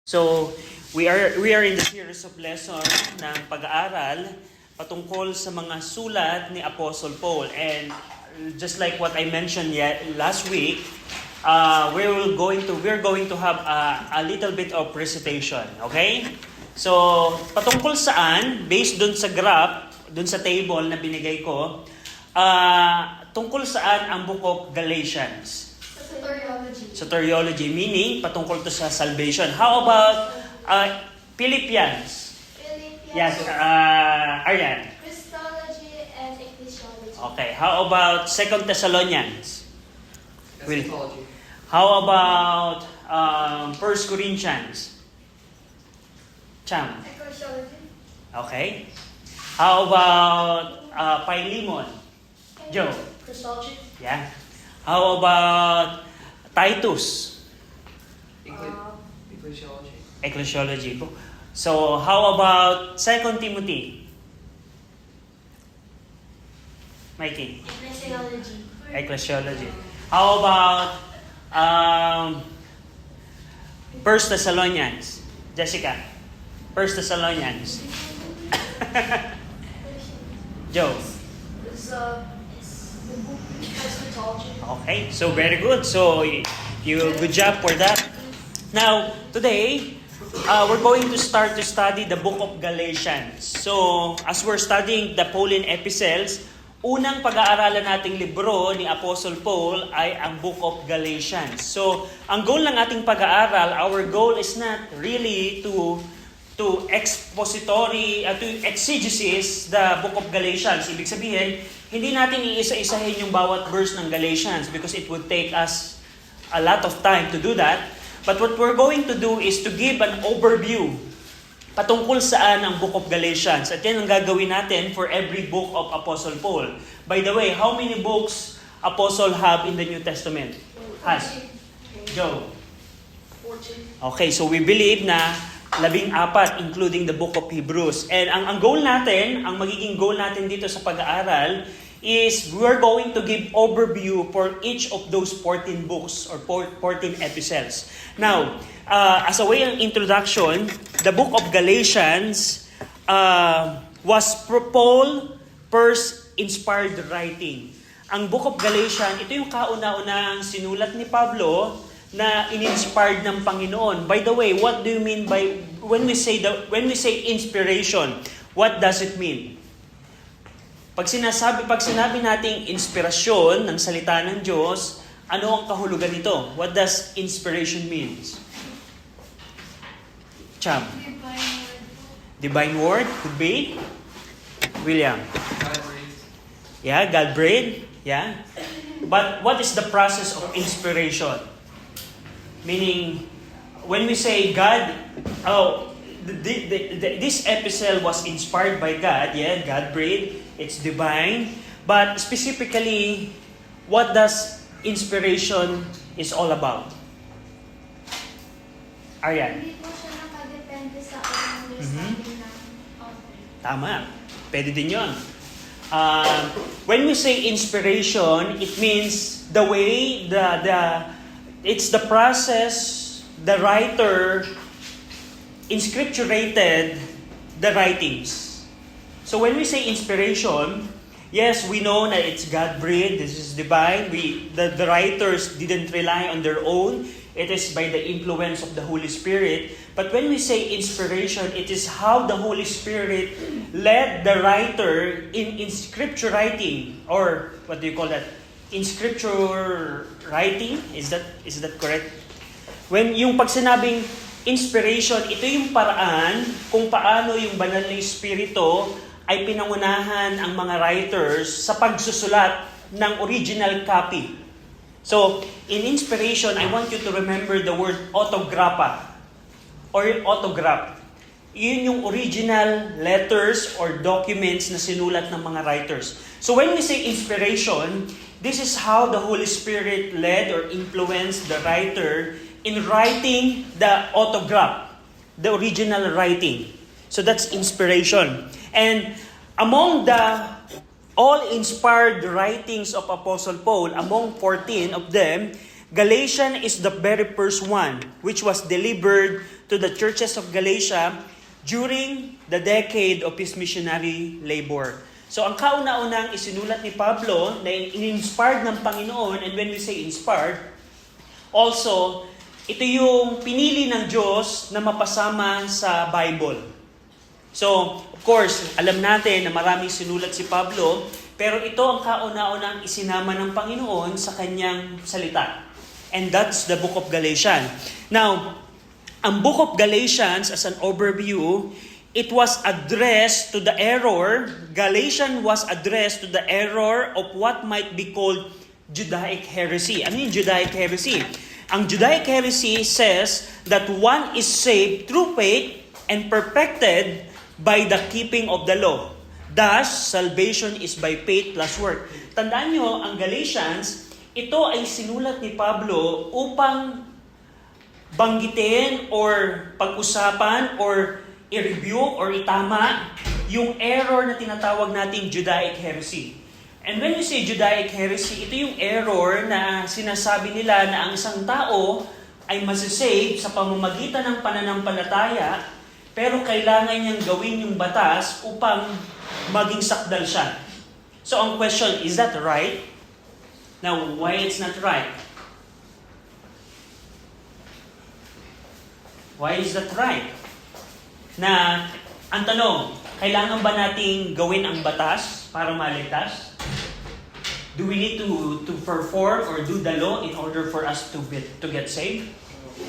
So, we are in the series of lesson ng pag-aaral patungkol sa mga sulat ni Apostle Paul. And just like what I mentioned last week, we're going to have a little bit of recitation, okay? So, patungkol saan, based dun sa graph, dun sa table na binigay ko, tungkol saan ang Book of Galatians? Soteriology, meaning patungkol to sa salvation. How about Philippians? Yes, Aryan. Christology and ecclesiology. Okay, how about 2 Thessalonians? Eschatology. How about 1 Corinthians? Cham. Ecclesiology. Okay. How about Philemon? Joe. Christology. Yeah. How about Titus? Ecclesiology. Ecclesiology. So, how about 2 Timothy? Mikey? Ecclesiology. Ecclesiology. How about 1 Thessalonians? Jessica? 1 Thessalonians? Joe? It's the book eschatology. Okay, so very good. So, good job for that. Now, today, we're going to start to study the book of Galatians. So, as we're studying the Pauline epistles, unang pag-aaralan nating libro ni Apostle Paul ay ang book of Galatians. So, ang goal ng ating pag-aaral, our goal is not really to exegesis the book of Galatians. Ibig sabihin, hindi natin iisa-isahin yung bawat verse ng Galatians because it would take us a lot of time to do that. But what we're going to do is to give an overview patungkol saan ang book of Galatians. At yan ang gagawin natin for every book of Apostle Paul. By the way, how many books Apostle have in the New Testament? Has? Go. 14. Okay, so we believe na 14 including the book of Hebrews. And ang goal natin, ang magiging goal natin dito sa pag-aaral is we're going to give overview for each of those 14 books or 14 epistles. Now, as a way of introduction, the book of Galatians was Paul first inspired writing. Ang book of Galatians, ito yung kauna-unahang sinulat ni Pablo na in-inspired ng Panginoon. By the way, what do you mean by when we say inspiration? What does it mean? Pag sinabi nating inspirasyon ng salita ng Diyos, ano ang kahulugan nito? What does inspiration means? Cham. Divine word could be? William. God breathed. Yeah, God breathed. Yeah. But what is the process of inspiration? Meaning, when we say God, this epistle was inspired by God. Yeah, God breathed. It's divine. But specifically, what does inspiration is all about? Aryan. Hindi po siya nakadepende sa understanding ng author. Tama. Pwede din yun. When we say inspiration, it means the way, it's the process the writer inscripturated the writings. So when we say inspiration, yes, we know that it's God-breathed, this is divine. The writers didn't rely on their own. It is by the influence of the Holy Spirit. But when we say inspiration, it is how the Holy Spirit led the writer in scripture writing. Or what do you call that? In scripture writing? Is that correct? When yung pag sinabing inspiration, ito yung paraan kung paano yung banal na Espiritu ay pinangunahan ang mga writers sa pagsusulat ng original copy. So, in inspiration, I want you to remember the word autographa or autograph. Yun yung original letters or documents na sinulat ng mga writers. So, when we say inspiration, this is how the Holy Spirit led or influenced the writer in writing the autograph, the original writing. So that's inspiration. And among the all inspired writings of Apostle Paul, among 14 of them, Galatians is the very first one, which was delivered to the churches of Galatia during the decade of his missionary labor. So ang kauna-unang isinulat ni Pablo na in-inspired ng Panginoon, and when we say inspired, also, ito yung pinili ng Diyos na mapasama sa Bible. So, of course, alam natin na maraming sinulat si Pablo, pero ito ang kauna-unang isinama ng Panginoon sa kanyang salita. And that's the book of Galatians. Now, ang book of Galatians, as an overview, it was addressed to the error. Galatians was addressed to the error of what might be called Judaic heresy. Ano yung Judaic heresy? Ang Judaic heresy says that one is saved through faith and perfected by the keeping of the law. Thus, salvation is by faith plus work. Tandaan nyo, ang Galatians, ito ay sinulat ni Pablo upang banggitin or pag-usapan or i-review or itama yung error na tinatawag nating Judaic heresy. And when you say Judaic heresy, ito yung error na sinasabi nila na ang isang tao ay masisave sa pamamagitan ng pananampalataya, pero kailangan niyang gawin yung batas upang maging sakdal siya. So ang question, is that right? Now, why it's not right? Why is that right? Na, ang tanong, kailangan ba nating gawin ang batas para maligtas? Do we need to perform or do the law in order for us to get saved?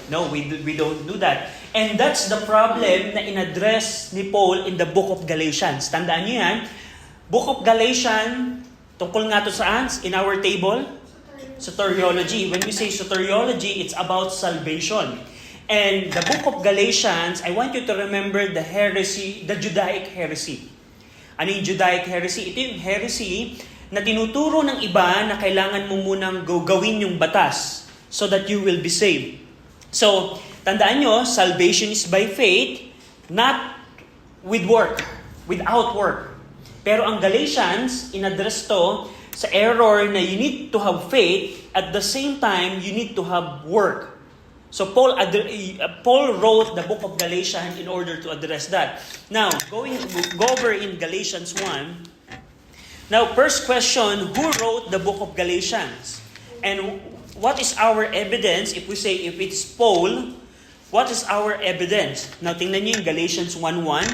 No, we don't do that. And that's the problem na in-address ni Paul in the book of Galatians. Tandaan niyo yan. Book of Galatians, tungkol nga to saan? In our table? Soteriology. When we say soteriology, it's about salvation. And the book of Galatians, I want you to remember the heresy, the Judaic heresy. Ano yung Judaic heresy? Ito yung heresy na tinuturo ng iba na kailangan mo munang gawin yung batas so that you will be saved. So, tandaan nyo, salvation is by faith, not with work, without work. Pero ang Galatians, in-address to sa error na you need to have faith, at the same time, you need to have work. So Paul wrote the book of Galatians in order to address that. Now, go over in Galatians 1. Now, first question, who wrote the book of Galatians? And what is our evidence if we say if it's Paul? What is our evidence? Now, tingnan niyo yung Galatians 1:1.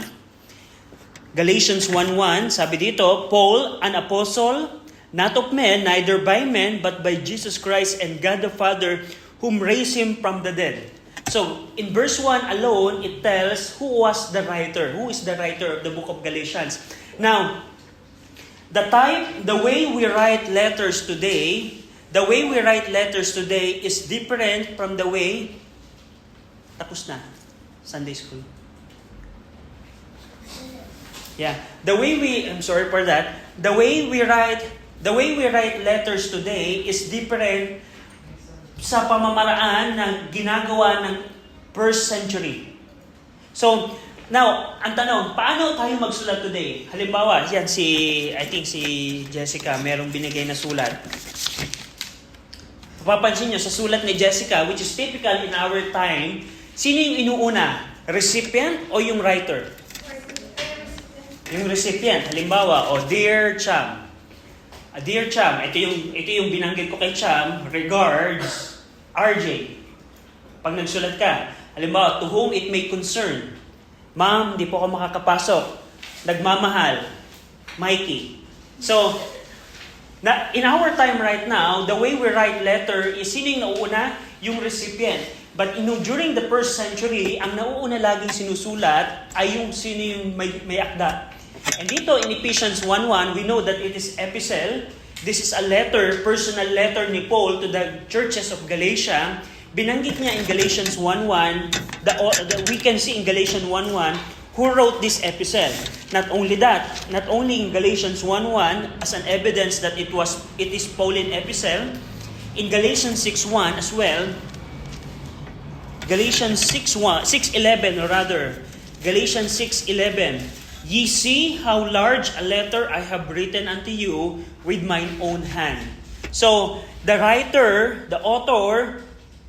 Galatians 1:1, sabi dito, Paul, an apostle, not of men, neither by men, but by Jesus Christ and God the Father, whom raised him from the dead. So, in verse 1 alone, it tells who was the writer. Who is the writer of the book of Galatians? Now, the way we write letters today is different from the way, tapos na, Sunday school. Yeah, I'm sorry for that. The way we write letters today is different sa pamamaraan na ginagawa ng first century. So, now, ang tanong, paano tayo magsulat today? Halimbawa, yan I think si Jessica, merong binigay na sulat. Papansin nyo, sa sulat ni Jessica, which is typical in our time, sino yung inuuna? Recipient o yung writer? Yung recipient. Halimbawa, Dear Cham. Dear Cham, ito yung binanggit ko kay Cham, regards, RJ. Pag nagsulat ka, halimbawa, to whom it may concern, Ma'am, di po ako makakapasok. Nagmamahal, Mikey. So, in our time right now, the way we write letter is sino yung nauuna? Yung recipient. But during the first century, ang nauuna laging sinusulat ay yung sino yung may akda. And dito in Ephesians 1:1, we know that it is epistle. This is a letter, personal letter ni Paul to the churches of Galatia. Binanggit niya in Galatians 1:1, we can see in Galatians 1:1 who wrote this epistle. Not only that, not only in Galatians 1:1 as an evidence that it is Pauline epistle, in Galatians 6:1 as well, Galatians 6:11 or rather, Galatians 6:11, ye see how large a letter I have written unto you with mine own hand. So, the writer, the author,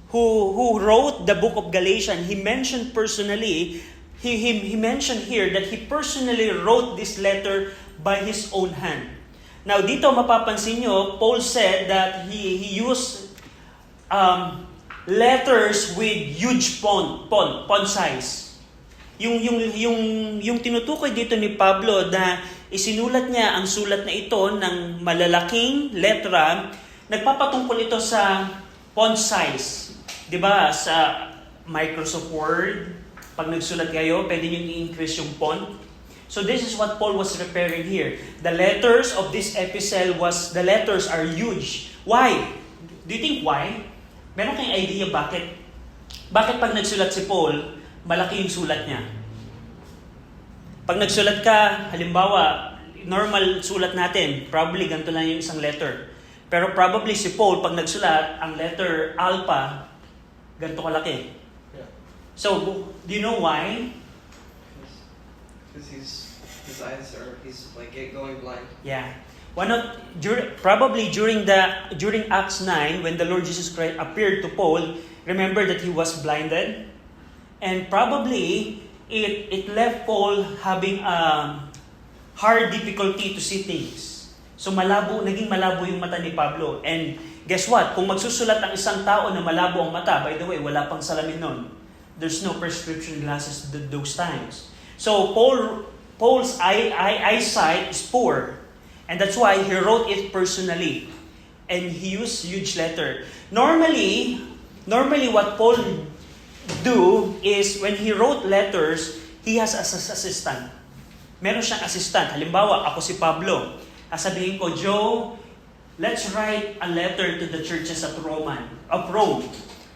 who wrote the book of Galatians, he mentioned personally, he mentioned here that he personally wrote this letter by his own hand. Now dito mapapansin nyo, Paul said that he used letters with huge font size. Yung tinutukoy dito ni Pablo na isinulat niya ang sulat na ito ng malalaking letra, nagpapatungkol ito sa font size. 'Di ba? Sa Microsoft Word, pag nagsulat kayo, pwede niyo i-increase yung font. So this is what Paul was referring here. The letters of this epistle the letters are huge. Why? Do you think why? Meron kayong idea bakit? Bakit pag nagsulat si Paul, malaki yung sulat niya? Pag nagsulat ka, halimbawa, normal sulat natin, probably ganito lang yung isang letter. Pero probably si Paul, pag nagsulat, ang letter alpha, ganito kalaki. Yeah. So, do you know why? Because his eyes are, he's like going blind. Yeah. Probably during Acts 9, when the Lord Jesus Christ appeared to Paul, remember that he was blinded? And probably, it left Paul having hard difficulty to see things. So naging malabo yung mata ni Pablo. And guess what? Kung magsusulat ang isang tao na malabo ang mata, by the way, wala pang salamin nun. There's no prescription glasses those times. So Paul's eyesight is poor. And that's why he wrote it personally. And he used huge letter. Normally what Paul do is when he wrote letters, he has an assistant. Meron siyang assistant. Halimbawa, ako si Pablo. Sabihin ko, Joe, let's write a letter to the churches of Rome.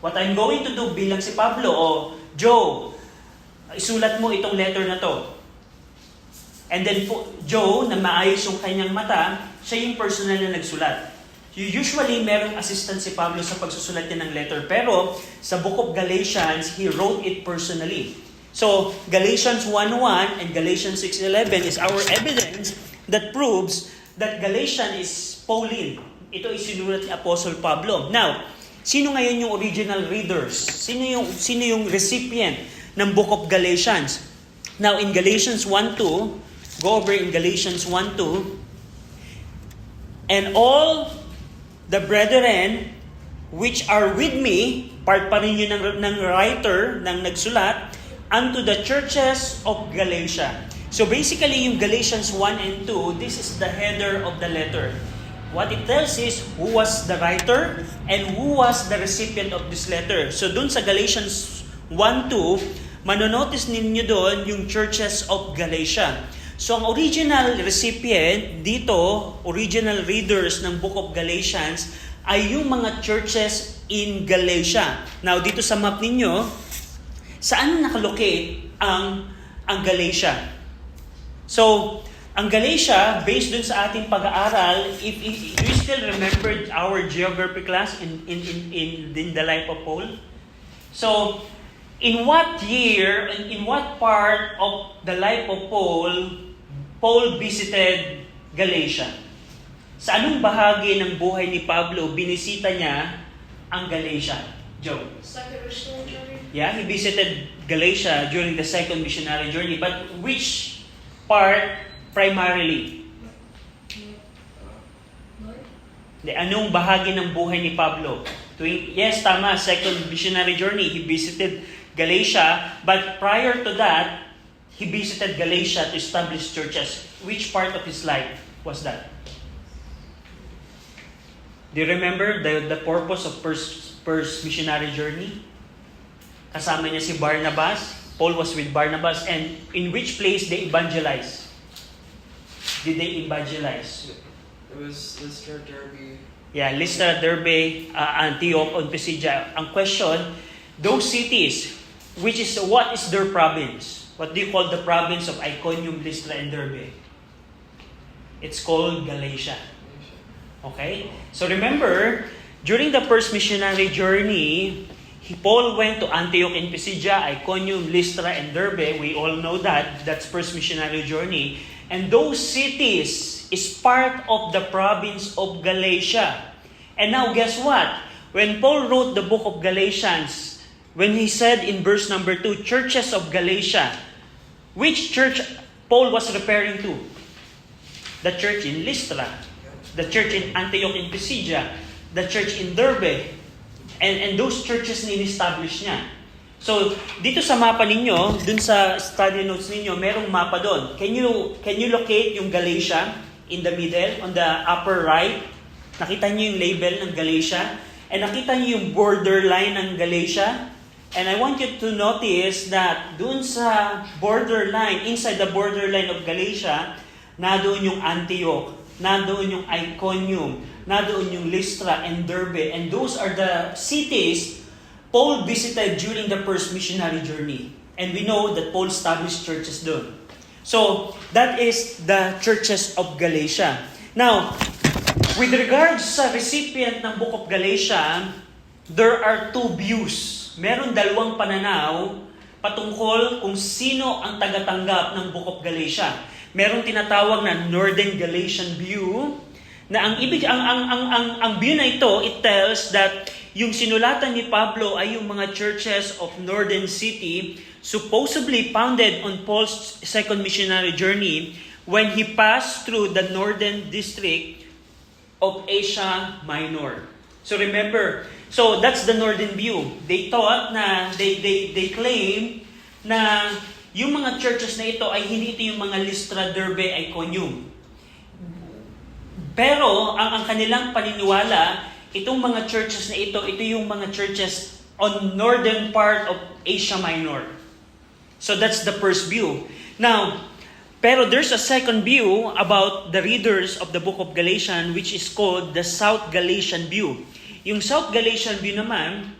What I'm going to do bilang si Pablo, Joe, isulat mo itong letter na to. And then Joe, na maayos yung kanyang mata, siya yung personal na nagsulat. Usually, merong assistant si Pablo sa pagsusulat niya ng letter. Pero sa Book of Galatians, he wrote it personally. So, Galatians 1:1 and Galatians 6:11 is our evidence that proves that Galatians is Pauline. Ito ay sinulat ni Apostle Pablo. Now, sino ngayon yung original readers? Sino yung recipient ng Book of Galatians? Now, in Galatians 1:2, go over in Galatians 1:2, and all the brethren which are with me, part pa rin yun ng writer, ng nagsulat, unto the churches of Galatia. So basically, yung Galatians 1 and 2, this is the header of the letter. What it tells is who was the writer and who was the recipient of this letter. So dun sa Galatians 1:2, manonotice ninyo doon yung churches of Galatia. So ang original recipient dito, original readers ng Book of Galatians, ay yung mga churches in Galatia. Now dito sa map ninyo, saan nakalocate ang Galatia? So, ang Galatia, based dun sa ating pag-aaral, if you still remember our geography class in the life of Paul? So, in what year, in what part of the life of Paul visited Galatia? Sa anong bahagi ng buhay ni Pablo binisita niya ang Galatia? Joe? Second missionary journey. Yeah, he visited Galatia during the second missionary journey. But which part primarily? Anong bahagi ng buhay ni Pablo? Yes, tama, second missionary journey. He visited Galatia. But prior to that, he visited Galatia to establish churches. Which part of his life was that? Do you remember the purpose of first missionary journey? Kasama niya si Barnabas. Paul was with Barnabas. And in which place they evangelized? Did they evangelize? It was Lystra, Derbe. Yeah, Lystra, Derbe, Antioch, and Pisidia. Ang question, those cities, what is their province? What do you call the province of Iconium, Lystra, and Derbe? It's called Galatia. Okay? So remember, during the first missionary journey, Paul went to Antioch in Pisidia, Iconium, Lystra, and Derbe. We all know that. That's first missionary journey. And those cities is part of the province of Galatia. And now guess what? when Paul wrote the book of Galatians, when he said in verse number 2, churches of Galatia, which church Paul was referring to? The church in Lystra, the church in Antioch in Pisidia, the church in Derbe, and those churches na in-establish niya. So, dito sa mapa ninyo, dun sa study notes ninyo, merong mapa doon. Can you locate yung Galatia in the middle, on the upper right? Nakita niyo yung label ng Galatia? And nakita niyo yung borderline ng Galatia? And I want you to notice that dun sa borderline, inside the borderline of Galatia, nadoon yung Antioch, nadoon yung Iconium, nadoon yung Lystra and Derbe. And those are the cities Paul visited during the first missionary journey. And we know that Paul established churches doon. So, that is the churches of Galatia. Now, with regards sa recipient ng Book of Galatia, there are two views. Meron dalawang pananaw patungkol kung sino ang tagatanggap ng Book of Galatia. Meron tinatawag na Northern Galatian view, na ang view na ito, it tells that yung sinulatan ni Pablo ay yung mga churches of Northern City, supposedly founded on Paul's second missionary journey when he passed through the northern district of Asia Minor. So remember, so that's the northern view. They thought na, they claim na yung mga churches na ito ay hindi ito yung mga Lystra, Derbe, Iconium. Pero ang kanilang paniniwala, itong mga churches na ito yung mga churches on northern part of Asia Minor. So that's the first view. Now, pero there's a second view about the readers of the book of Galatians, which is called the South Galatian view. Yung South Galatian view naman,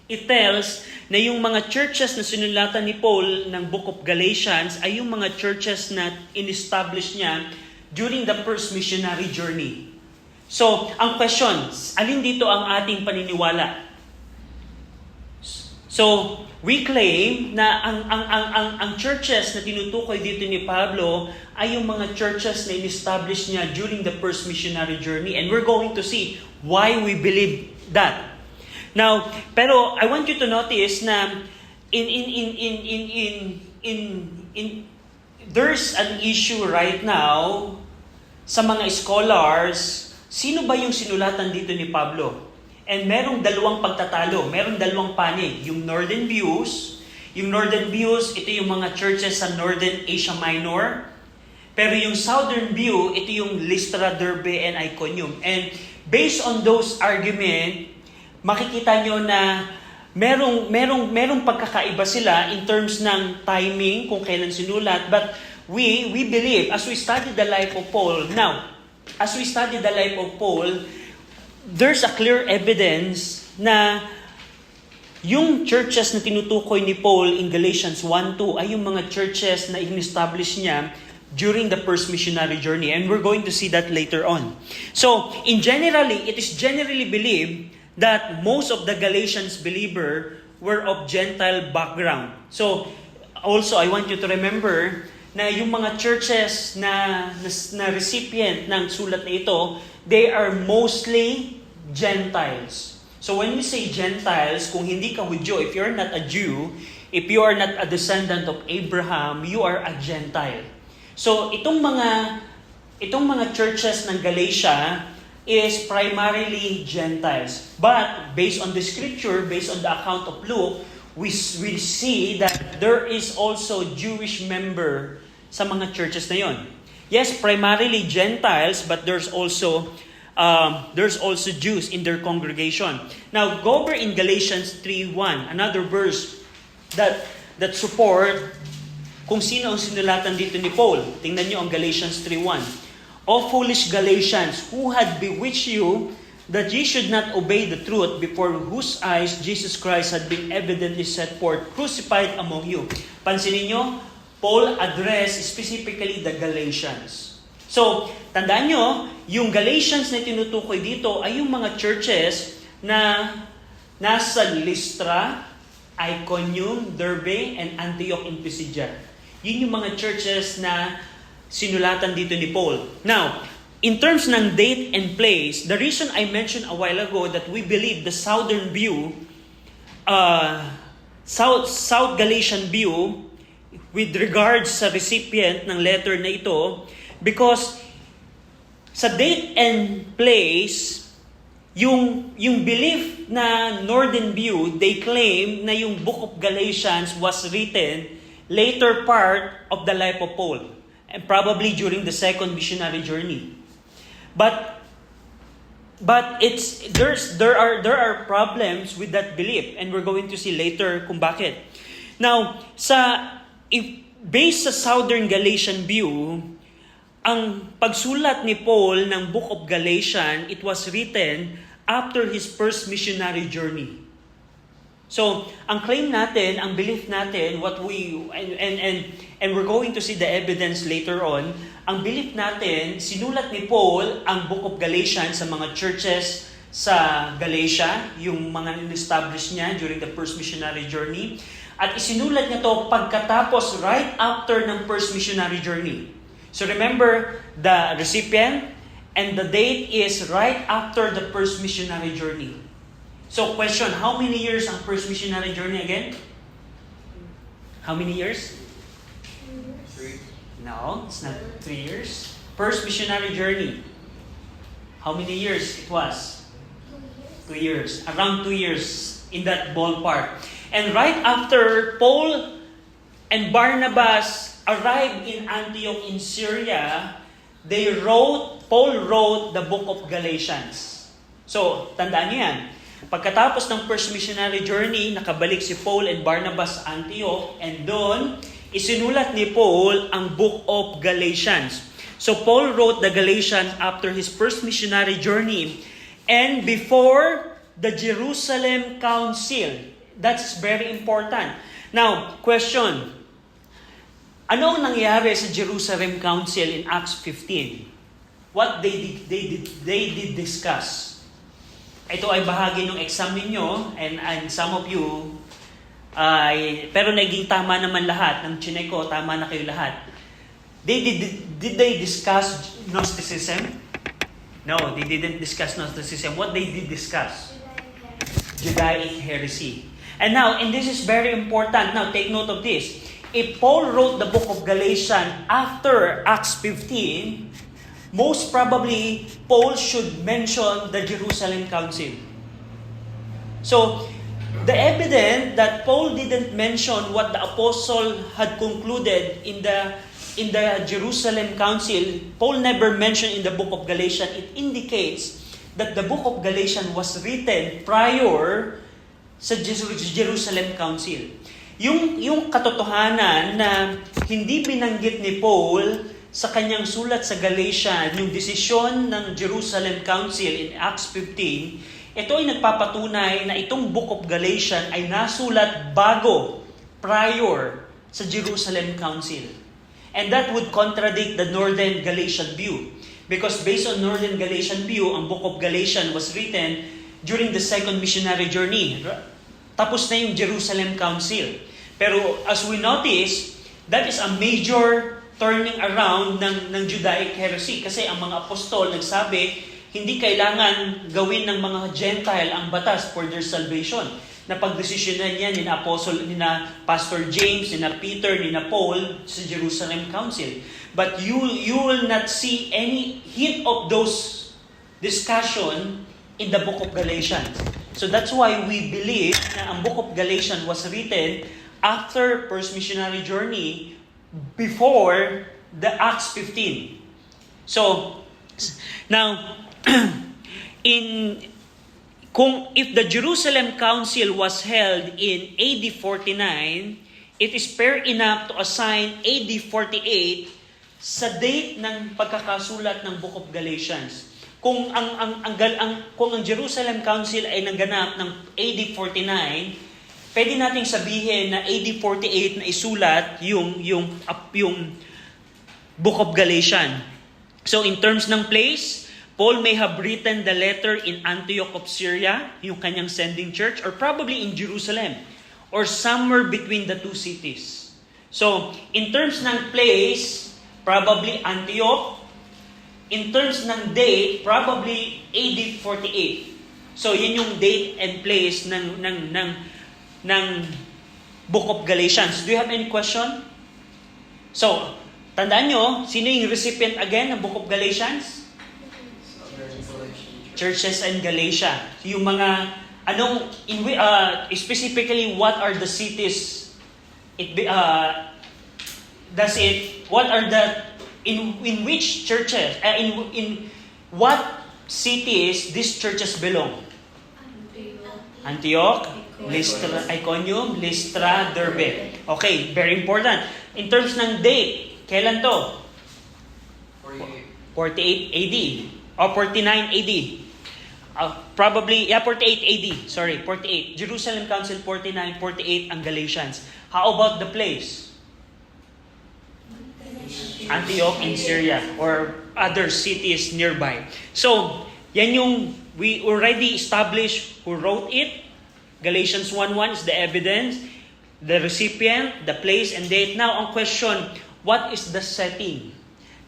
it tells na yung mga churches na sinulatan ni Paul ng book of Galatians ay yung mga churches na in-establish niya during the first missionary journey. So, ang question, alin dito ang ating paniniwala? So, we claim na ang churches na tinutukoy dito ni Pablo ay yung mga churches na in-establish niya during the first missionary journey, and we're going to see why we believe that. Now, pero I want you to notice na there's an issue right now sa mga scholars. Sino ba yung sinulatan dito ni Pablo? And merong dalawang pagtatalo, merong dalawang panig. Yung northern views, ito yung mga churches sa northern Asia Minor. Pero yung southern view, ito yung Lystra, Derbe, and Iconium. And based on those argument, makikita nyo na merong pagkakaiba sila in terms ng timing, kung kailan sinulat. But we believe, as we study the life of Paul, there's a clear evidence na yung churches na tinutukoy ni Paul in Galatians 1:2 ay yung mga churches na in-establish niya during the first missionary journey. And we're going to see that later on. So, it is generally believed that most of the Galatians believer were of Gentile background. So, also, I want you to remember na yung mga churches na recipient ng sulat na ito, they are mostly Gentiles. So when we say Gentiles, kung hindi ka Hudyo, if you're not a Jew, if you are not a descendant of Abraham, you are a Gentile. So itong mga churches ng Galatia is primarily Gentiles. But based on the scripture, based on the account of Luke, we see that there is also Jewish member sa mga churches na yon. Yes, primarily Gentiles, but there's also Jews in their congregation. Now, go over in Galatians 3:1, another verse that support kung sino ang sinulatan dito ni Paul. Tingnan niyo ang Galatians 3:1. O foolish Galatians, who had bewitched you that ye should not obey the truth, before whose eyes Jesus Christ had been evidently set forth, crucified among you. Pansinin niyo, Paul addressed specifically the Galatians. So, tandaan nyo, yung Galatians na tinutukoy dito ay yung mga churches na nasa Lystra, Iconium, Derbe, and Antioch in Pisidia. Yun yung mga churches na sinulatan dito ni Paul. Now, in terms ng date and place, the reason I mentioned a while ago that we believe the southern view, South Galatian view, with regards sa recipient ng letter na ito, because sa date and place, yung belief na Northern view, they claim na yung book of Galatians was written later part of the life of Paul, and probably during the second missionary journey. But there are problems with that belief, and we're going to see later kung bakit. Now, based sa Southern Galatian view, ang pagsulat ni Paul ng Book of Galatians, it was written after his first missionary journey. So, ang claim natin, ang belief natin, and we're going to see the evidence later on, ang belief natin, sinulat ni Paul ang Book of Galatians sa mga churches sa Galatia, yung mga in-establish niya during the first missionary journey, at isinulat niya to pagkatapos right after ng first missionary journey. So remember, the recipient and the date is right after the first missionary journey. So question, how many years ang first missionary journey again? How many years? 3. No, it's not 3 years. First missionary journey. How many years it was? 2 years. Around 2 years in that ballpark. And right after Paul and Barnabas arrived in Antioch in Syria, Paul wrote the book of Galatians. So, tandaan niyo yan. Pagkatapos ng first missionary journey, nakabalik si Paul and Barnabas sa Antioch, and doon, isinulat ni Paul ang book of Galatians. So, Paul wrote the Galatians after his first missionary journey and before the Jerusalem Council. That's very important. Now, question. Ano ang nangyari sa Jerusalem Council in Acts 15? What they did discuss. Ito ay bahagi ng exam ninyo, and some of you, pero naging tama naman lahat. Ng chinek ko, tama na kayo lahat. Did they discuss Gnosticism? No, they didn't discuss Gnosticism. What they did discuss? Judaic heresy. And now, and this is very important. Now, take note of this. If Paul wrote the book of Galatians after Acts 15, most probably, Paul should mention the Jerusalem Council. So, the evidence that Paul didn't mention what the apostle had concluded in the Jerusalem Council, Paul never mentioned in the book of Galatians, it indicates that the book of Galatians was written prior sa Jerusalem Council. Yung katotohanan na hindi binanggit ni Paul sa kanyang sulat sa Galatians, yung desisyon ng Jerusalem Council in Acts 15, ito ay nagpapatunay na itong Book of Galatians ay nasulat prior sa Jerusalem Council. And that would contradict the Northern Galatian view. Because based on Northern Galatian view, ang Book of Galatians was written during the second missionary journey. Tapos na yung Jerusalem Council. Pero as we notice, that is a major turning around ng Judaic heresy. Kasi ang mga apostol nagsabi, hindi kailangan gawin ng mga Gentile ang batas for their salvation. Napagdesisyonan yan ni Apostle, ni Pastor James, ni Peter, ni Paul sa Jerusalem Council. But you will not see any hint of those discussion in the book of Galatians. So that's why we believe na ang book of Galatians was written after first missionary journey, before the Acts 15. So, now, if the Jerusalem Council was held in AD 49, it is fair enough to assign AD 48 sa date ng pagkakasulat ng Book of Galatians. Kung ang Jerusalem Council ay nangganap ng AD 49, pwede nating sabihin na AD 48 na isulat yung Book of Galatians. So in terms ng place, Paul may have written the letter in Antioch of Syria, yung kanyang sending church, or probably in Jerusalem, or somewhere between the two cities. So, in terms ng place, probably Antioch, in terms ng date, probably AD 48. So, yan yung date and place ng Book of Galatians. Do you have any question? So, tandaan nyo, sino yung recipient again ng Book of Galatians? Churches in Galatia. Yung mga, specifically, what are the cities? What are the, in which churches, in what cities these churches belong? Antioch, Lystra, Iconium, Lystra, Derbe. Okay, very important. In terms ng date, kailan to? 48 AD. O 49 AD. Probably, 48 AD. Sorry, 48. Jerusalem Council, 49, 48 ang Galatians. How about the place? Antioch in Syria or other cities nearby. So, yan yung we already established who wrote it. Galatians 1:1 is the evidence, the recipient, the place and date. Now, ang question, what is the setting?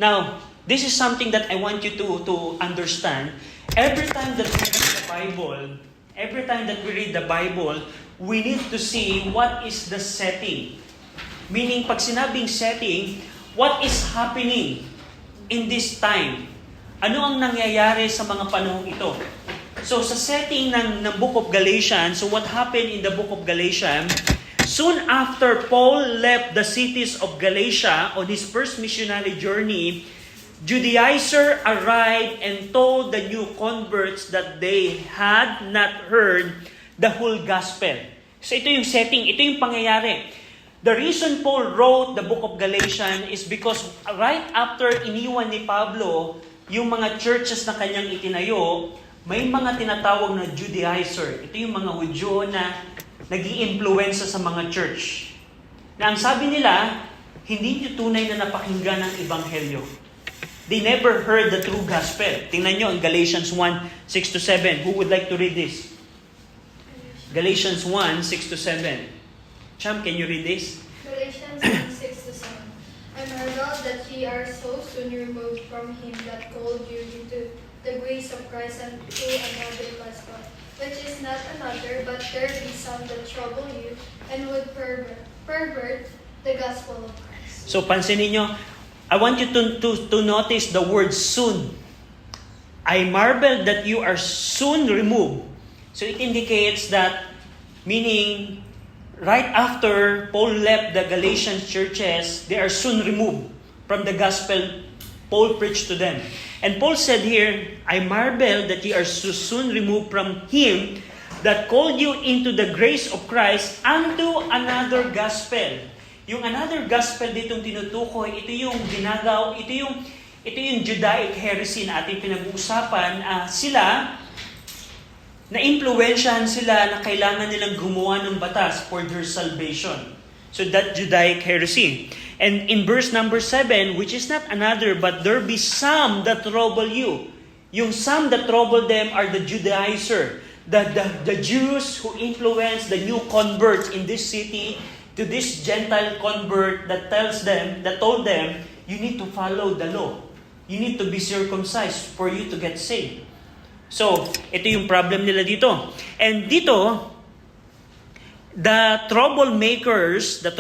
Now, this is something that I want you to understand. Every time that we read the Bible, we need to see what is the setting. Meaning, pag sinabing setting, what is happening in this time? Ano ang nangyayari sa mga panahong ito? So, sa setting ng Book of Galatians, so what happened in the Book of Galatians, soon after Paul left the cities of Galatia on his first missionary journey, Judaizer arrived and told the new converts that they had not heard the whole gospel. So ito yung setting, ito yung pangyayari. The reason Paul wrote the book of Galatians is because right after iniwan ni Pablo yung mga churches na kanyang itinayo, may mga tinatawag na Judaizer. Ito yung mga Hudyo na nag-i-influensya sa mga church. Na ang sabi nila, hindi nyo tunay na napakinggan ng Ebanghelyo. They never heard the true gospel. Tingnan nyo ang Galatians 1:6-7. Who would like to read this? Galatians 1:6-7. Cham, can you read this? Galatians 1:6-7. I marvel that ye are so soon removed from him that called you into the grace of Christ and to another gospel, which is not another, but there be some that trouble you and would pervert the gospel of Christ. So pansinin nyo, I want you to notice the word soon. I marvel that you are soon removed. So it indicates that, meaning, right after Paul left the Galatian churches, they are soon removed from the gospel Paul preached to them. And Paul said here, I marvel that you are so soon removed from him that called you into the grace of Christ unto another gospel. Yung another gospel ditong tinutukoy, ito yung Judaic heresy na ating pinag-uusapan. Sila, na-impluwensyahan sila na kailangan nilang gumawa ng batas for their salvation. So that Judaic heresy. And in verse number 7, which is not another, but there be some that trouble you. Yung some that trouble them are the Judaizer, the Jews who influence the new converts in this city, to this Gentile convert that told them, you need to follow the law. You need to be circumcised for you to get saved. So, ito yung problem nila dito. And dito, the troublemakers that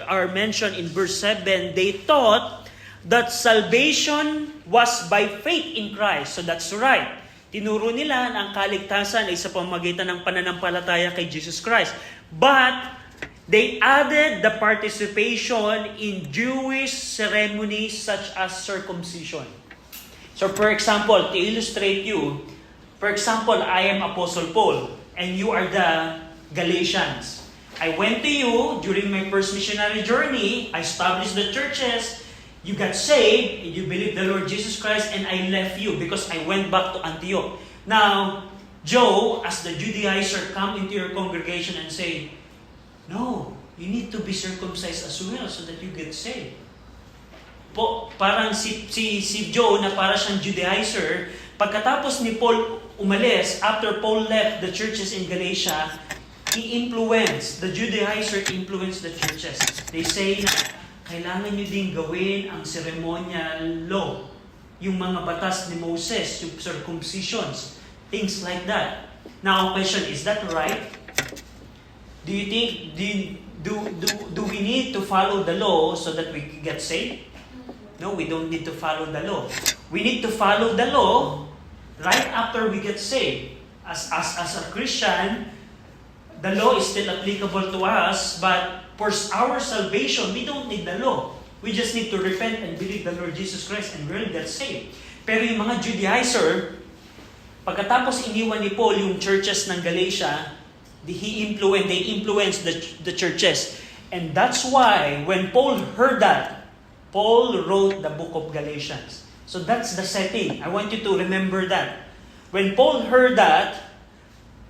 are mentioned in verse 7, they thought that salvation was by faith in Christ. So that's right. Tinuro nila na ang kaligtasan ay sa pamamagitan ng pananampalataya kay Jesus Christ. But they added the participation in Jewish ceremonies such as circumcision. So for example, to illustrate you, for example, I am Apostle Paul and you are the Galatians. I went to you during my first missionary journey, I established the churches, you got saved, and you believed the Lord Jesus Christ, and I left you because I went back to Antioch. Now, Joe, as the Judaizer, come into your congregation and say, no, you need to be circumcised as well so that you get saved. Parang si Joe na para siyang Judaizer, pagkatapos ni Paul umalis, after Paul left the churches in Galatia, the Judaizer influenced the churches. They say na kailangan nyo din gawin ang ceremonial law yung mga batas ni Moses, yung circumcisions, things like that. Now, question, is that right? Do you think, do we need to follow the law so that we get saved? No, we don't need to follow the law. We need to follow the law right after we get saved. As a Christian, the law is still applicable to us, but for our salvation, we don't need the law. We just need to repent and believe the Lord Jesus Christ and we'll get saved. Pero yung mga Judaizer, pagkatapos iniwan ni Paul yung churches ng Galatia, they influenced the churches. And that's why, when Paul heard that, Paul wrote the book of Galatians. So that's the setting. I want you to remember that. When Paul heard that,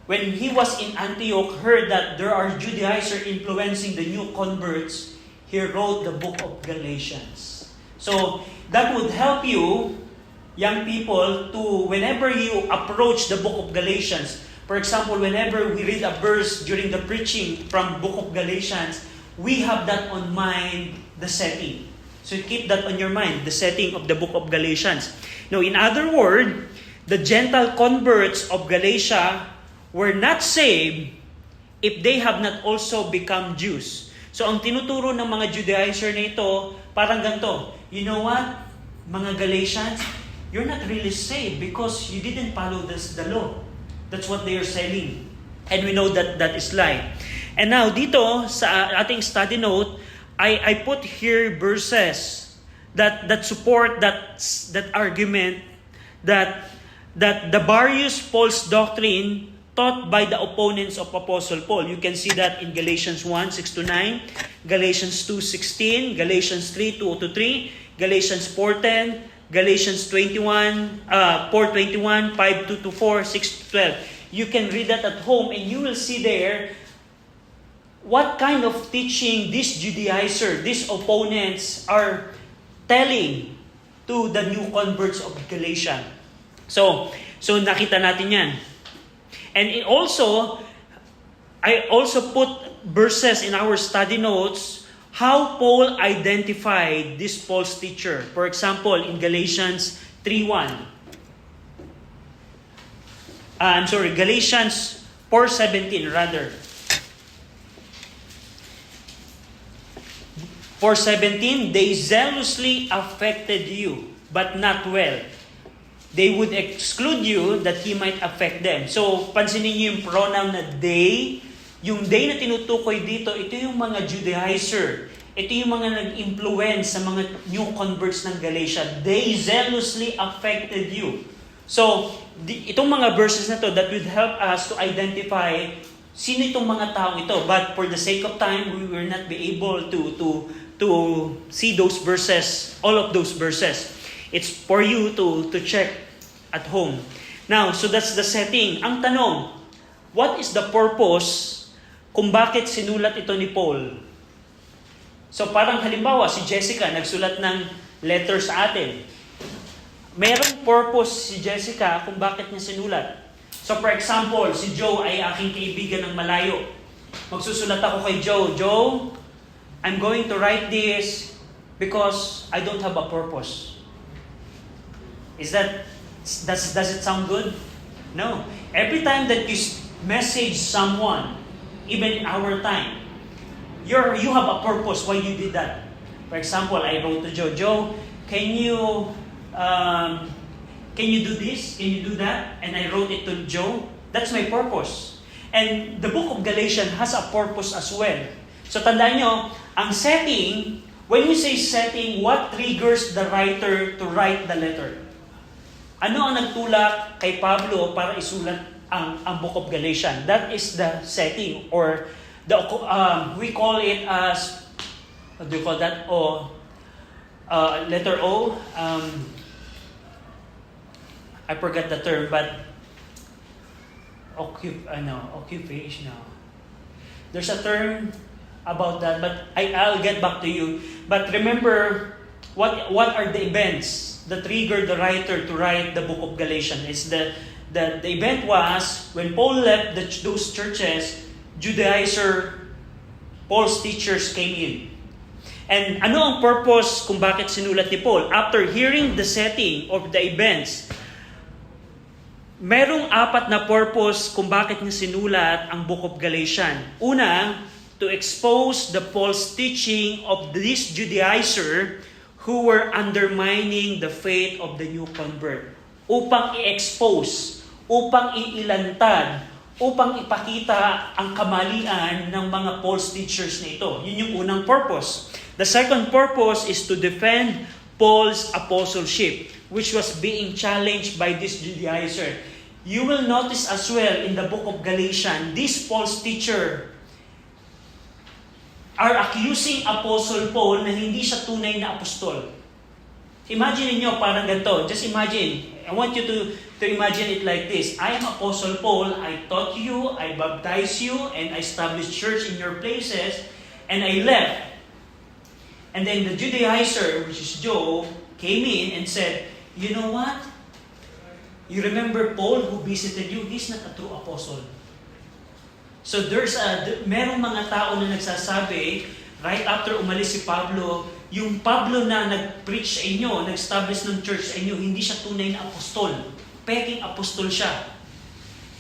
when he was in Antioch, heard that there are Judaizers influencing the new converts, he wrote the book of Galatians. So that would help you, young people, to whenever you approach the book of Galatians, for example, whenever we read a verse during the preaching from book of Galatians, we have that on mind, the setting. So keep that on your mind, the setting of the book of Galatians. Now, in other words, the Gentile converts of Galatia were not saved if they have not also become Jews. So ang tinuturo ng mga Judaizer na ito, parang ganito, you know what, mga Galatians, you're not really saved because you didn't follow the law. That's what they are saying. And we know that that is lie. And now, dito sa ating study note, I put here verses that support that argument that the various false doctrine taught by the opponents of Apostle Paul. You can see that in Galatians 1, 6-9, Galatians 2:16, Galatians 3, 2-3, Galatians 4:10, Galatians 21, 4:21, 5:2-4, 6-12. You can read that at home and you will see there what kind of teaching these Judaizers, these opponents are telling to the new converts of Galatia. So nakita natin yan. And I also put verses in our study notes how Paul identified this false teacher. For example, in Galatians 3:1. Galatians 4:17 rather. 4:17, they zealously affected you, but not well. They would exclude you that he might affect them. So, pansinin niyo yung pronoun na they. Yung they na tinutukoy dito, ito yung mga Judaizer. Ito yung mga nag-influence sa mga new converts ng Galatia. They zealously affected you. So, itong mga verses na to that would help us to identify sino itong mga taong ito. But for the sake of time, we will not be able to see those verses, all of those verses. It's for you to check at home. Now, so that's the setting. Ang tanong, what is the purpose kung bakit sinulat ito ni Paul? So parang halimbawa, si Jessica nagsulat ng letter sa atin. Merong purpose si Jessica kung bakit niya sinulat. So for example, si Joe ay aking kaibigan ng malayo. Magsusulat ako kay Joe, Joe, I'm going to write this because I don't have a purpose. Does it sound good? No. Every time that you message someone, even in our time, you have a purpose why you did that. For example, I wrote to Joe, can you do this? Can you do that? And I wrote it to Joe. That's my purpose. And the book of Galatians has a purpose as well. So tandaan nyo, ang setting, when we say setting, what triggers the writer to write the letter? Ano ang nagtulak kay Pablo para isulat ang book of Galatians? That is the setting, or we call it as, what do you call that? Letter O. I forgot the term, but occupation. There's a term about that, but I'll get back to you. But remember, what are the events that triggered the writer to write the book of Galatians? It's the event was when Paul left those churches, Judaizer, Paul's teachers came in. And ano ang purpose kung bakit sinulat ni Paul? After hearing the setting of the events, merong 4 na purpose kung bakit niya sinulat ang Book of Galatians. Una, to expose the false teaching of this Judaizer who were undermining the faith of the new convert. Upang i-expose, upang iilantad, upang ipakita ang kamalian ng mga false teachers na ito. Yun yung unang purpose. The second purpose is to defend Paul's apostleship, which was being challenged by this Judaizer. You will notice as well in the book of Galatians, this false teacher are accusing Apostle Paul na hindi siya tunay na apostol. Imagine niyo parang ganito. Just imagine. I want you to imagine it like this. I am Apostle Paul. I taught you, I baptized you, and I established church in your places, and I left. And then the Judaizer, which is Joe, came in and said, you know what? You remember Paul who visited you? He's not a true apostle. So merong mga tao na nagsasabi, right after umalis si Pablo, yung Pablo na nag-preach sa inyo, nag-establish ng church sa inyo, hindi siya tunay na apostol. Peking apostol siya.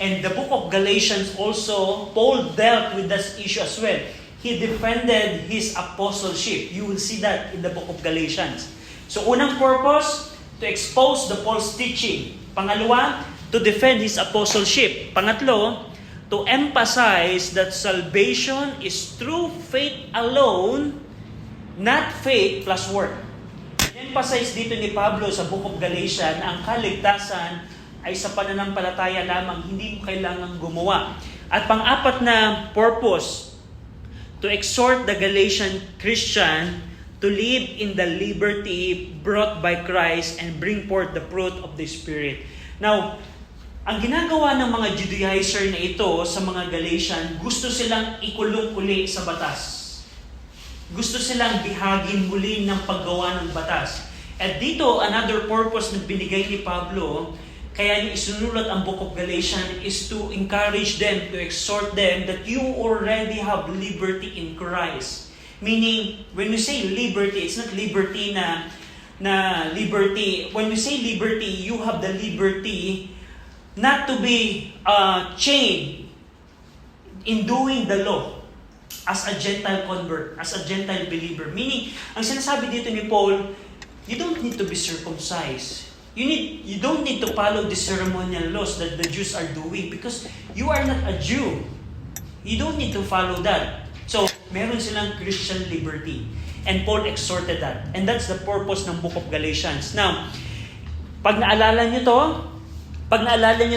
And the book of Galatians also, Paul dealt with this issue as well. He defended his apostleship. You will see that in the book of Galatians. So unang purpose, to expose the false teaching. Pangalawa, to defend his apostleship. Pangatlo, to emphasize that salvation is through faith alone, not faith plus work. Emphasize dito ni Pablo sa book of Galatians, ang kaligtasan ay sa pananampalataya lamang, hindi mo kailangang gumawa. At pang-apat na purpose, to exhort the Galatian Christian to live in the liberty brought by Christ and bring forth the fruit of the Spirit. Now, ang ginagawa ng mga Judaizer na ito sa mga Galatian, gusto silang ikulong uli sa batas. Gusto silang bihagin muli ng paggawa ng batas. At dito, another purpose na binigay ni Pablo, kaya niya isinulat ang Book of Galatians is to encourage them, to exhort them that you already have liberty in Christ. Meaning, when we say liberty, it's not liberty na liberty. When we say liberty, you have the liberty not to be chained in doing the law as a Gentile convert, as a Gentile believer. Meaning, ang sinasabi dito ni Paul, you don't need to be circumcised. You don't need to follow the ceremonial laws that the Jews are doing because you are not a Jew. You don't need to follow that. So, meron silang Christian liberty. And Paul exhorted that. And that's the purpose ng Book of Galatians. Now, pag naalala nyo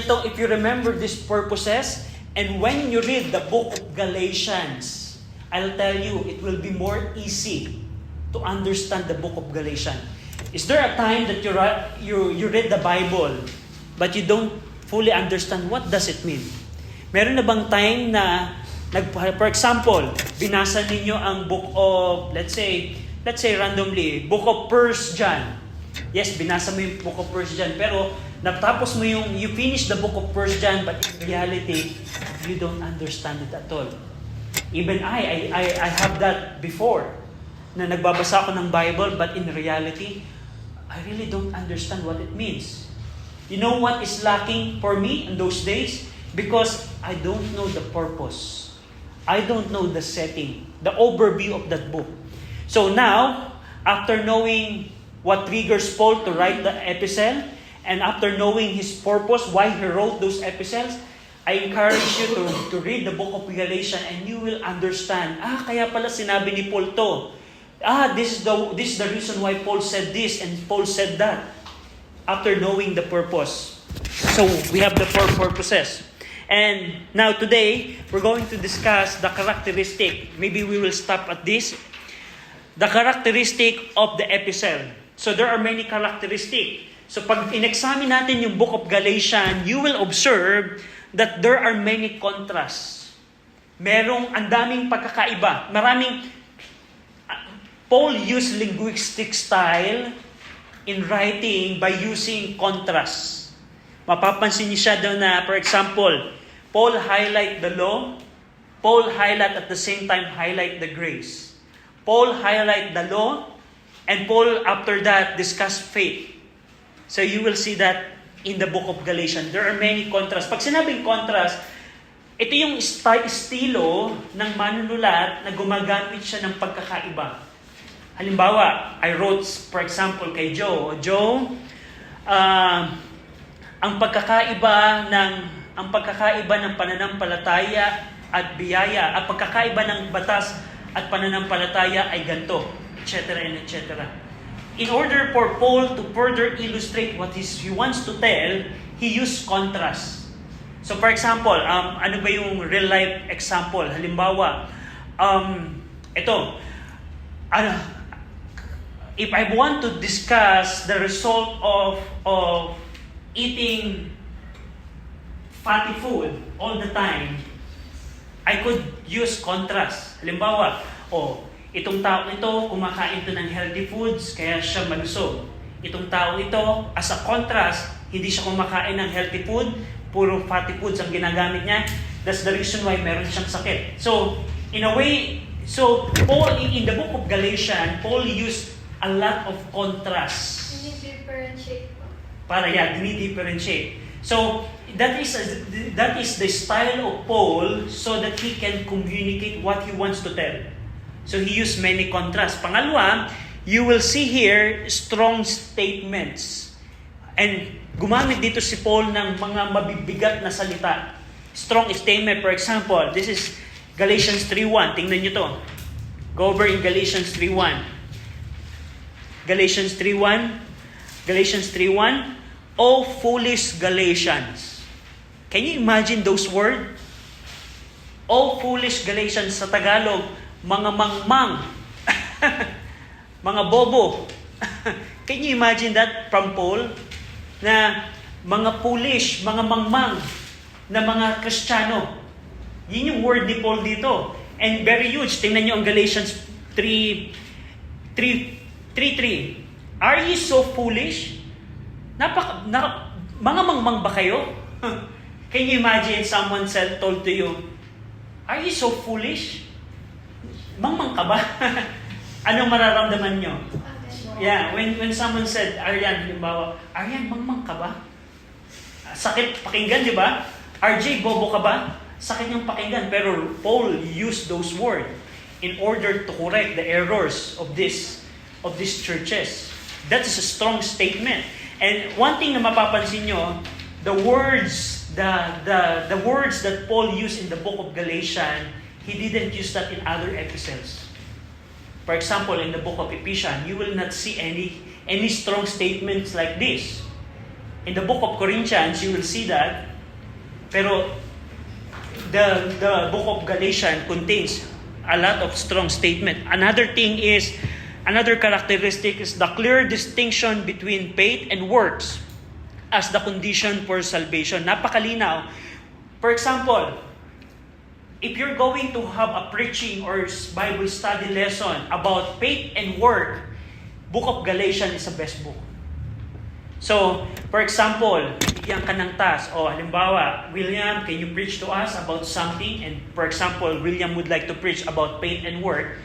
to, if you remember these purposes, and when you read the Book of Galatians, I'll tell you, it will be more easy to understand the Book of Galatians. Is there a time that you read the Bible, but you don't fully understand what does it mean? Meron na bang time na, for example, binasa ninyo ang book of, let's say randomly, book of 1 John. Yes, binasa mo yung book of 1 John, pero natapos mo you finish the book of 1 John, but in reality, you don't understand it at all. Even I have that before, na nagbabasa ako ng Bible, but in reality, I really don't understand what it means. You know what is lacking for me in those days? Because I don't know the purpose. I don't know the setting, the overview of that book. So now, after knowing what triggers Paul to write the epistle, and after knowing his purpose, why he wrote those epistles, I encourage you to read the book of Galatians and you will understand, kaya pala sinabi ni Paul to. This is the reason why Paul said this and Paul said that. After knowing the purpose. So, we have the four purposes. And now today, we're going to discuss the characteristic. Maybe we will stop at this. The characteristic of the epistle. So, there are many characteristics. So, pag in-examine natin yung book of Galatians, you will observe that there are many contrasts. Merong andaming pagkakaiba. Paul used linguistic style in writing by using contrast. Mapapansin niyo siya doon na, for example, Paul highlight the law, Paul highlight at the same time highlight the grace. Paul highlight the law, and Paul after that discuss faith. So you will see that in the book of Galatians. There are many contrasts. Pag sinabing contrast, ito yung estilo ng manunulat na gumagamit siya ng pagkakaiba. Halimbawa, I wrote, for example, kay Joe. Joe, ang pagkakaiba ng pananampalataya at biyaya, at pagkakaiba ng batas at pananampalataya ay ganito, etc. and etc. In order for Paul to further illustrate what he wants to tell, he used contrast. So for example, ano ba yung real life example? Halimbawa, if I want to discuss the result of eating fatty food all the time, I could use contrast. Halimbawa, itong tao ito, kumakain ito ng healthy foods, kaya siya malusog. Itong tao ito, as a contrast, hindi siya kumakain ng healthy food, puro fatty foods ang ginagamit niya. That's the reason why meron siyang sakit. So, in a way, Paul, in the book of Galatians, Paul used a lot of contrast. Differentiate. Differentiate. So, that is the style of Paul so that he can communicate what he wants to tell. So, he used many contrasts. Pangalawa, you will see here strong statements. And gumamit dito si Paul ng mga mabibigat na salita. Strong statement, for example, this is Galatians 3:1. Tingnan nyo to. Go over in Galatians 3:1. Galatians 3:1. Galatians 3:1. O foolish Galatians. Can you imagine those words? O foolish Galatians sa Tagalog, mga mangmang. Mga bobo. Can you imagine that from Paul? Na mga foolish, mga mangmang na mga Kristiyano. Yun yung word ni Paul dito. And very huge. Tingnan nyo ang Galatians 3:3. Are you so foolish? Mga mangmang ba kayo? Can you imagine someone told to you, are you so foolish? Mangmang ka ba? Anong mararamdaman nyo? Yeah, when someone said, Aryan, halimbawa, Aryan, mangmang ka ba? Sakit pakinggan, di ba? RJ, bobo ka ba? Sakit niyang pakinggan. Pero Paul used those words in order to correct the errors of these churches. That is a strong statement. And one thing na mapapansin nyo, the words that Paul used in the book of Galatians, he didn't use that in other epistles. For example, in the book of Ephesians, you will not see any strong statements like this. In the book of Corinthians, you will see that. Pero the book of Galatians contains a lot of strong statement. Another characteristic is the clear distinction between faith and works as the condition for salvation. Napakalinaw. For example, if you're going to have a preaching or Bible study lesson about faith and work, book of Galatians is the best book. So, for example, bigyan ka ng task. Halimbawa, William, can you preach to us about something? And for example, William would like to preach about faith and work.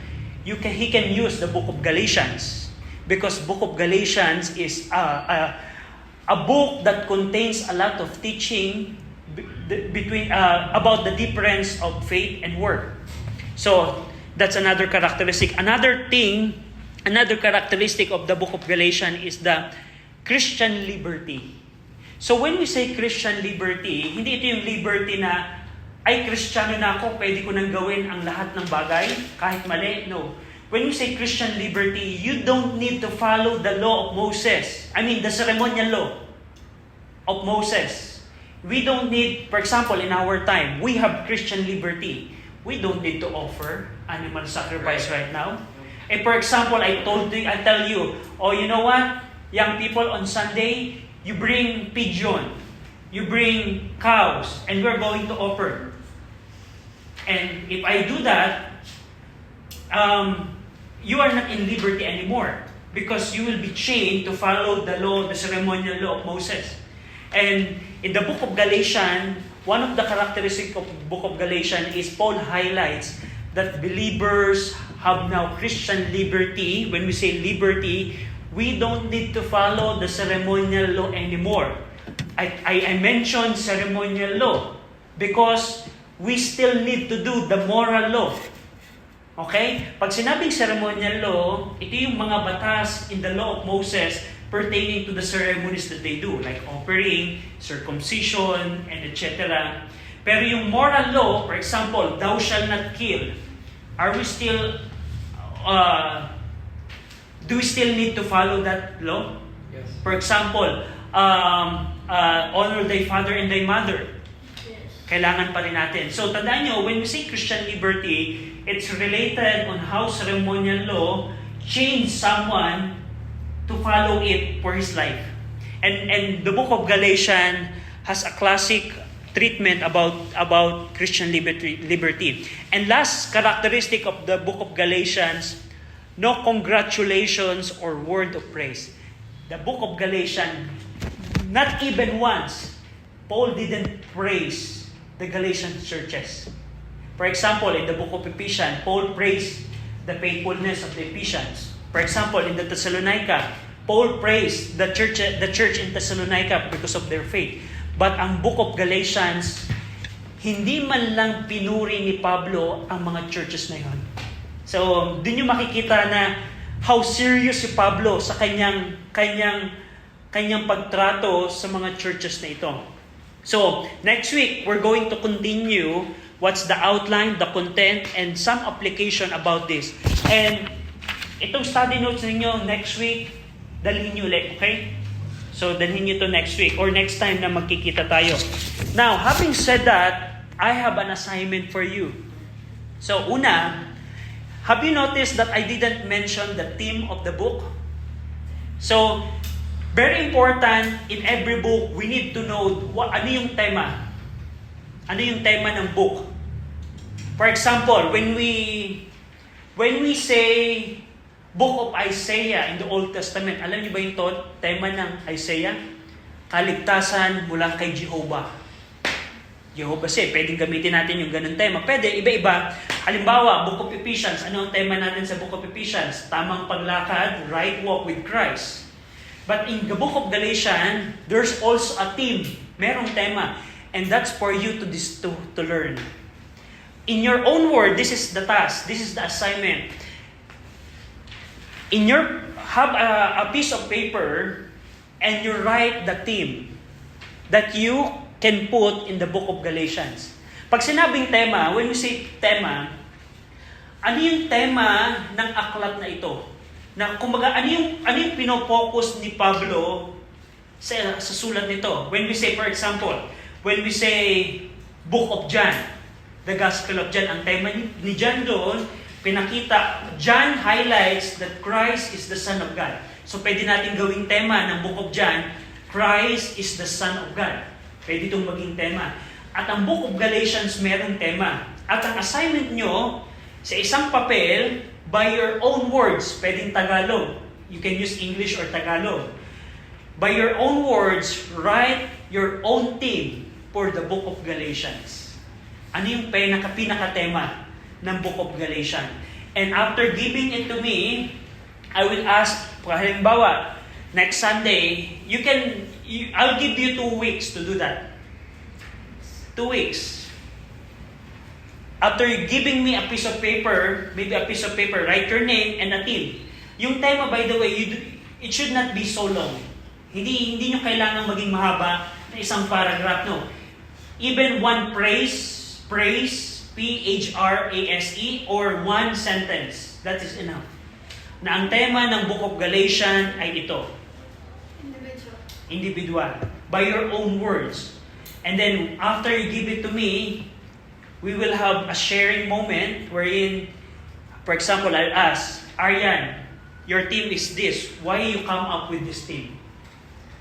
He can use the book of Galatians because book of Galatians is a book that contains a lot of teaching about the difference of faith and work. So that's another characteristic. Another characteristic of the book of Galatians is the Christian liberty. So when we say Christian liberty, hindi ito yung liberty na ay, Kristiyano na ako, pwede ko nang gawin ang lahat ng bagay, kahit mali. No. When you say Christian liberty, you don't need to follow the law of Moses. The ceremonial law of Moses. We don't need, for example, in our time, we have Christian liberty. We don't need to offer animal sacrifice right now. And for example, I tell you, you know what? Young people, on Sunday, you bring pigeon, you bring cows, and we're going to offer. And if I do that, you are not in liberty anymore because you will be chained to follow the law, the ceremonial law of Moses. And in the book of Galatians, one of the characteristics of the book of Galatians is Paul highlights that believers have now Christian liberty. When we say liberty, we don't need to follow the ceremonial law anymore. I mentioned ceremonial law because we still need to do the moral law. Okay? Pag sinabing ceremonial law, ito yung mga batas in the law of Moses pertaining to the ceremonies that they do, like offering, circumcision, and etc. Pero yung moral law, for example, thou shalt not kill, are we still, do we still need to follow that law? Yes. For example, honor thy father and thy mother. Kailangan pa rin natin. So, tandaan nyo, when we say Christian liberty, it's related on how ceremonial law changed someone to follow it for his life. And the book of Galatians has a classic treatment about Christian liberty. And last characteristic of the book of Galatians, no congratulations or word of praise. The book of Galatians, not even once, Paul didn't praise the Galatian churches. For example, in the book of Ephesians, Paul praised the faithfulness of the Ephesians. For example, in the Thessalonica, Paul praised the church in Thessalonica because of their faith. But ang book of Galatians, hindi man lang pinuri ni Pablo ang mga churches na yon. So, dun yung makikita na how serious si Pablo sa kanyang pagtrato sa mga churches na ito. So, next week, we're going to continue what's the outline, the content, and some application about this. And itong study notes ninyo next week, dalhin nyo ulit, okay? So, dalhin nyo to next week or next time na magkikita tayo. Now, having said that, I have an assignment for you. So, una, have you noticed that I didn't mention the theme of the book? So, very important, in every book, we need to know ano yung tema. Ano yung tema ng book. For example, when we say Book of Isaiah in the Old Testament, alam niyo ba yung tema ng Isaiah? Kaligtasan mula kay Jehovah. Jehovah say, pwedeng gamitin natin yung ganun tema. Pwede, iba-iba. Halimbawa, Book of Ephesians, ano ang tema natin sa Book of Ephesians? Tamang paglakad, right walk with Christ. But in the book of Galatians, there's also a theme. Merong tema. And that's for you to learn. In your own word, this is the task. This is the assignment. Have a piece of paper and you write the theme that you can put in the book of Galatians. Pag sinabing tema, when we say tema, ano yung tema ng aklat na ito? Na kumbaga, ano yung pinopokus ni Pablo sa sulat nito? When we say, for example, when we say Book of John, the Gospel of John, ang tema ni John doon, pinakita, John highlights that Christ is the Son of God. So pwede natin gawing tema ng Book of John, Christ is the Son of God. Pwede itong maging tema. At ang Book of Galatians merong tema. At ang assignment nyo, sa isang papel, by your own words, pwedeng Tagalog. You can use English or Tagalog. By your own words, write your own theme for the Book of Galatians. Ano yung pinaka-tema ng Book of Galatians? And after giving it to me, I will ask, halimbawa, next Sunday, I'll give you 2 weeks to do that. 2 weeks. After giving me a piece of paper, write your name and a theme. Yung tema, by the way, it should not be so long. Hindi nyo kailangan maging mahaba na isang paragraph, no. Even one praise, P-H-R-A-S-E, or one sentence, that is enough. Na ang tema ng Book of Galatians ay ito. Individual. By your own words. And then, after you give it to me, we will have a sharing moment wherein, for example, I'll ask, Aryan, your team is this. Why you come up with this team?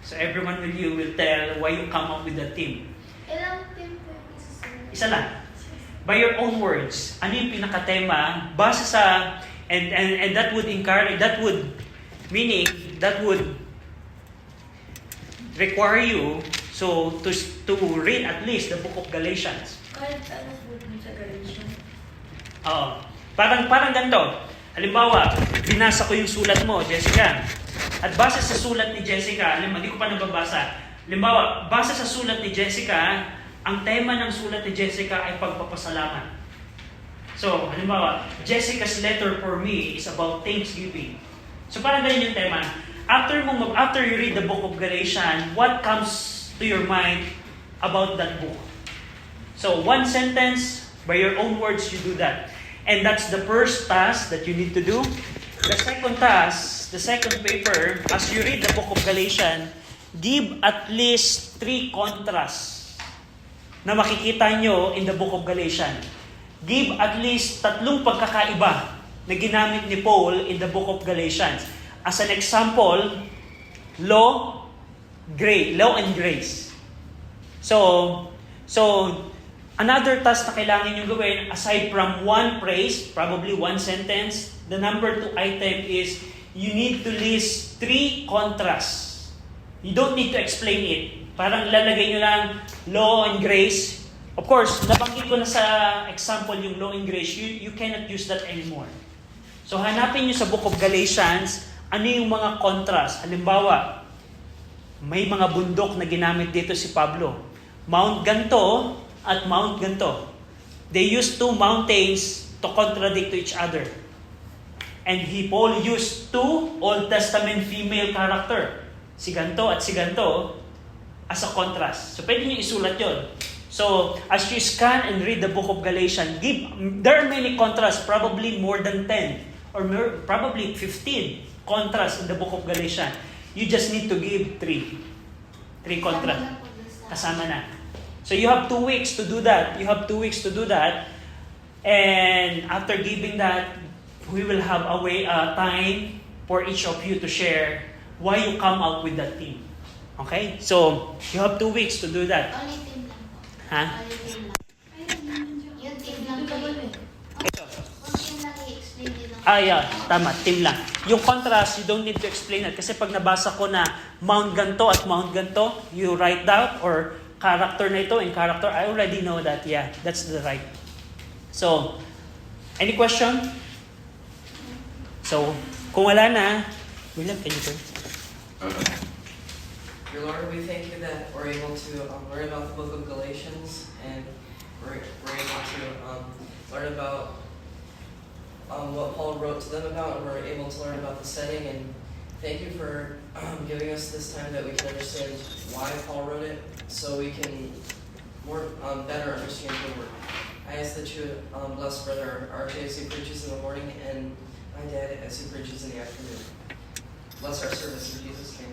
So everyone with you will tell why you come up with the team. Ilang team po yung Isa lang. By your own words. Ano yung pinakatema? Base sa, and that would encourage, that would require you to read at least the book of Galatians. Kahit ano po dun sa Galatians. Parang ganito. Halimbawa, binasa ko yung sulat mo, Jessica. At base sa sulat ni Jessica, hindi ko pa nababasa. Halimbawa, base sa sulat ni Jessica, ang tema ng sulat ni Jessica ay pagpapasalamat. So, halimbawa, Jessica's letter for me is about thanksgiving. So, parang ganyan yung tema. After you read the book of Galatians, what comes to your mind about that book? So, one sentence, by your own words, you do that. And that's the first task that you need to do. The second task, the second paper, as you read the book of Galatians, give at least 3 contrasts na makikita nyo in the book of Galatians. Give at least 3 pagkakaiba na ginamit ni Paul in the book of Galatians. As an example, law and grace. So another task na kailangan nyo gawin, aside from one praise, probably one sentence, the number 2 item is you need to list 3 contrasts. You don't need to explain it. Parang lalagay nyo lang law and grace. Of course, nabanggit ko na sa example yung law and grace. You cannot use that anymore. So hanapin nyo sa book of Galatians, ano yung mga contrast. Halimbawa, may mga bundok na ginamit dito si Pablo. Mount ganto at Mount ganto. They used 2 mountains to contradict to each other. And Paul used 2 Old Testament female character. Si ganto at si ganto as a contrast. So pwede nyo isulat yon. So as you scan and read the book of Galatians, there are many contrasts, probably more than 10 or probably 15 contrasts in the book of Galatians. You just need to give 3 contrasts. Kasama na. So you have 2 weeks to do that. And after giving that, we will have a time for each of you to share why you come out with that theme. Okay? So, you have 2 weeks to do that. Only team lang po. Ha? Only team lang. Yung team lang po. Kung team lang i-explain din lang. Yeah. Tama. Team lang. Yung contrast, you don't need to explain it. Kasi pag nabasa ko na Mount ganto at Mount ganto, you write down, or character na ito and character, I already know that, yeah, that's the right. So, any question? So, kung wala na, William, can you go? Dear Lord, we thank you that we're able to learn about the book of Galatians, and we're able to learn about what Paul wrote to them about, and we're able to learn about the setting. And thank you for giving us this time that we can understand why Paul wrote it, so we can better understand the word. I ask that you bless Brother RJ as he preaches in the morning, and my dad as he preaches in the afternoon. Bless our service in Jesus' name.